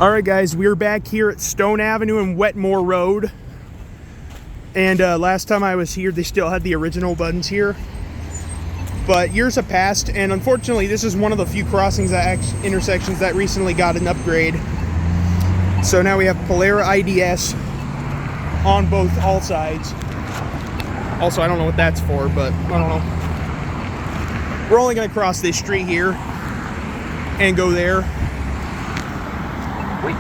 Alright guys, we're back here at Stone Avenue and Wetmore Road. And last time I was here, they still had the original buttons here. But years have passed, and unfortunately this is one of the few intersections that recently got an upgrade. So now we have Polara iDS on all sides. Also, I don't know what that's for, but I don't know. We're only going to cross this street here and go there. Wait.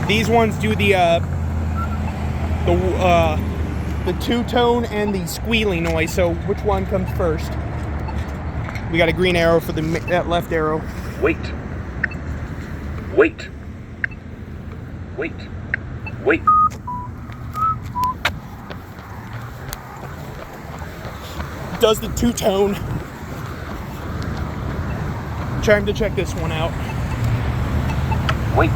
These ones do the two-tone and the squealing noise. So which one comes first? We got a green arrow for that left arrow. Wait. Does the two-tone. Time to check this one out. Wait.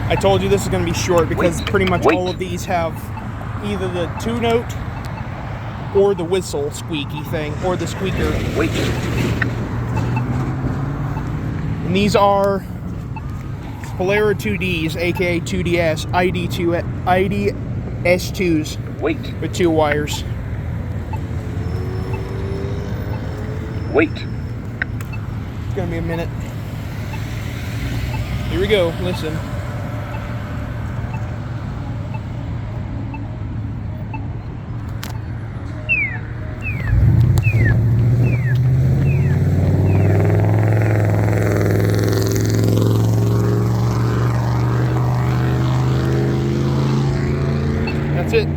I told you this is going to be short because pretty much all of these have either the two-note or the whistle squeaky thing, or the squeaker. Wait. And these are Polara 2Ds, aka 2DS, iDS2s. Wait. With 2 wires. Wait. It's gonna be a minute. Here we go, listen. That's it.